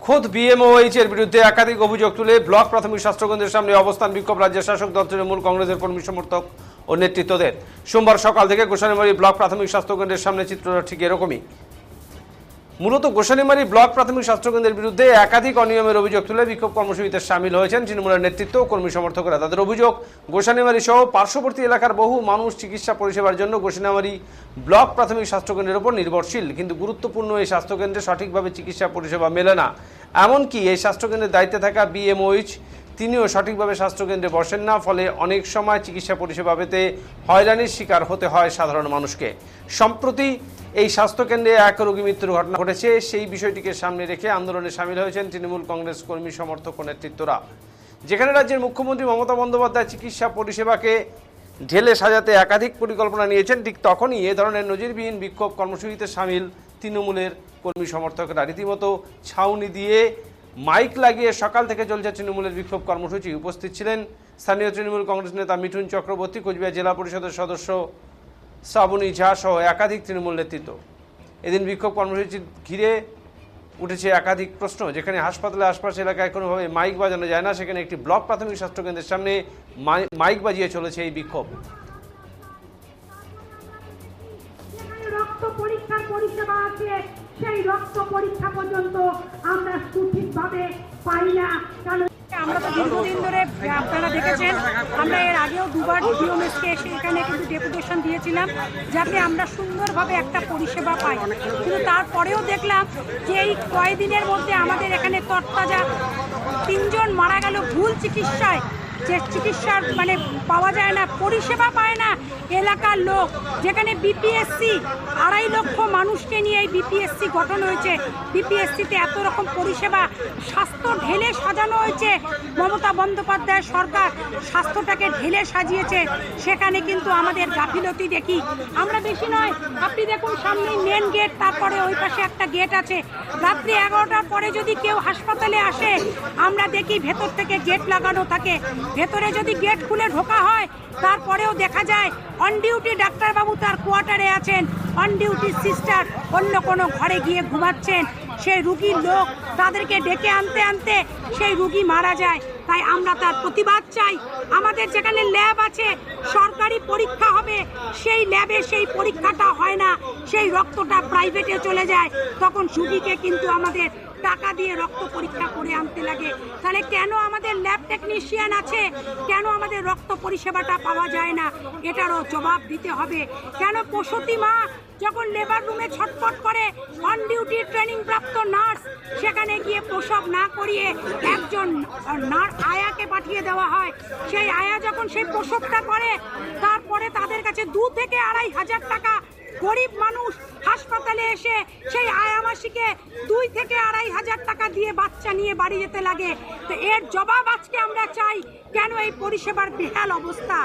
খোদ বিএমওএইচ এর বিরুদ্ধে একাধিক অভিযোগ তুলে ব্লক প্রাথমিক স্বাস্থ্যকেন্দ্রের সামনে অবস্থান বিক্ষোভ রাজ্যের শাসক দল তৃণমূল কংগ্রেসের কর্মী সমর্থক ও নেতৃত্বদের। সোমবার সকাল থেকে গোসানিমারী ব্লক প্রাথমিক স্বাস্থ্যকেন্দ্রের সামনে চিত্রটা ঠিক এরকমই। মূলত গোসানিমারী ব্লক প্রাথমিক স্বাস্থ্যকেন্দ্রের বিরুদ্ধে একাধিক অনিয়মের অভিযোগ তুলে বিক্ষোভ কর্মসূচিতে সামিল হয়েছেন তৃণমূলের নেতৃত্ব ও কর্মী সমর্থকরা। তাদের অভিযোগ, গোসানিমারী সহ পার্শ্ববর্তী এলাকার বহু মানুষ চিকিৎসা পরিষেবার জন্য গোসানিমারী ব্লক প্রাথমিক স্বাস্থ্যকেন্দ্রের উপর নির্ভরশীল, কিন্তু গুরুত্বপূর্ণ এই স্বাস্থ্যকেন্দ্রে সঠিকভাবে চিকিৎসা পরিষেবা মেলে না। এমনকি এই স্বাস্থ্যকেন্দ্রের দায়িত্বে থাকা বিএমওএইচ তিনিও সঠিকভাবে স্বাস্থ্যকেন্দ্রে বসেন না, ফলে অনেক সময় চিকিৎসা পরিষেবা পেতে হয়রানির শিকার হতে হয় সাধারণ মানুষকে। সম্প্রতি এই স্বাস্থ্যকেন্দ্রে এক রোগী মৃত্যুর ঘটনা ঘটেছে, সেই বিষয়টিকে সামনে রেখে আন্দোলনে সামিল হয়েছেন তৃণমূল কংগ্রেস কর্মী সমর্থক ও নেতৃত্বরা। যেখানে রাজ্যের মুখ্যমন্ত্রী মমতা বন্দ্যোপাধ্যায় চিকিৎসা পরিষেবাকে ঢেলে সাজাতে একাধিক পরিকল্পনা নিয়েছেন, ঠিক তখনই এ ধরনের নজিরবিহীন বিক্ষোভ কর্মসূচিতে সামিল তৃণমূলের কর্মী সমর্থকরা। রীতিমতো ছাউনি দিয়ে মাইক লাগিয়ে সকাল থেকে চলছে তৃণমূলের বিক্ষোভ কর্মসূচি। উপস্থিত ছিলেন স্থানীয় তৃণমূল কংগ্রেস নেতা মিঠুন চক্রবর্তী, কোচবিহার জেলা পরিষদের সদস্য শ্রাবণী ঝা সহ একাধিক তৃণমূল নেতৃত্ব। এদিন বিক্ষোভ কর্মসূচি ঘিরে উঠেছে একাধিক প্রশ্ন। যেখানে হাসপাতালের আশপাশ এলাকায় কোনোভাবে মাইক বাজানো যায় না, সেখানে একটি ব্লক প্রাথমিক স্বাস্থ্যকেন্দ্রের সামনে মাইক বাজিয়ে চলেছে এই বিক্ষোভ। রক্ত পরীক্ষার পরিষেবা আছে, সেই রক্ত পরীক্ষা পর্যন্ত আমরা সঠিকভাবে পাই না। আমরা তো দীর্ঘদিন ধরে, আপনারা দেখেছেন, আমরা এর আগেও দুবার ডিওএমএসকে এসে এখানে কিন্তু ডেপুটেশন দিয়েছিলাম যাতে আমরা সুন্দরভাবে একটা পরিষেবা পাই, কিন্তু তারপরেও দেখলাম যে এই কয়েকদিনের মধ্যে আমাদের এখানে তরতাজা 3 জন মারা গেল ভুল চিকিৎসায়। যে চিকিৎসার পাওয়া যায় না, পরিষেবা পায় না এলাকার লোক। যেখানে বিপিএসসি 2.5 লক্ষ মানুষকে নিয়ে এই বিপিএসসি গঠন হয়েছে, বিপিএসসিতে এত রকম পরিষেবা, স্বাস্থ্য ঢেলে সাজানো হয়েছে। মমতা বন্দ্যোপাধ্যায় সরকার স্বাস্থ্যটাকে ঢেলে সাজিয়েছে, সেখানে কিন্তু আমাদের গাফিলতি দেখি আমরা। বেশি নয়, আপনি দেখুন সামনেই মেন গেট, তারপরে ওই পাশে একটা গেট আছে। রাত্রি 11টার পরে যদি কেউ হাসপাতালে আসে, আমরা দেখি ভেতর থেকে গেট লাগানো থাকে। ভেতরে যদি গেট খুলে ঢোকা হয়, তারপরেও দেখা যায় অন ডিউটি ডাক্তারবাবু তার কোয়ার্টারে আছেন, অন ডিউটি সিস্টার অন্য কোনো ঘরে গিয়ে ঘুমাচ্ছেন। সেই রুগীর লোক তাদেরকে ডেকে আনতে আনতে সেই রুগী মারা যায়। তাই আমরা তার প্রতিবাদ চাই। আমাদের যেখানে ল্যাব আছে, সরকারি পরীক্ষা হবে, সেই ল্যাবে সেই পরীক্ষাটা হয় না, সেই রক্তটা প্রাইভেটে চলে যায়। তখন রুগীকে কিন্তু আমাদের টাকা দিয়ে রক্ত পরীক্ষা করে আনতে লাগে। তাহলে কেন আমাদের ল্যাব টেকনিশিয়ান আছে, কেন আমাদের রক্ত পরিষেবাটা পাওয়া যায় না? এটারও জবাব দিতে হবে। কেন প্রসূতি মা যখন লেবার রুমে ছটফট করে, অন ডিউটি ট্রেনিং প্রাপ্ত নার্স সেখানে গিয়ে প্রসব না করিয়ে একজন আয়াকে পাঠিয়ে দেওয়া হয়। সেই আয়া যখন সেই প্রসবটা করে, তারপরে তাদের কাছে 2 থেকে 2.5 হাজার টাকা, গরিব মানুষ হাসপাতালে এসে সেই আয়ামাসিকে 2 থেকে 2.5 হাজার টাকা দিয়ে বাচ্চা নিয়ে বাড়ি যেতে লাগে। তো এর জবাব আজকে আমরা চাই, কেন এই পরিষেবার বেহাল অবস্থা।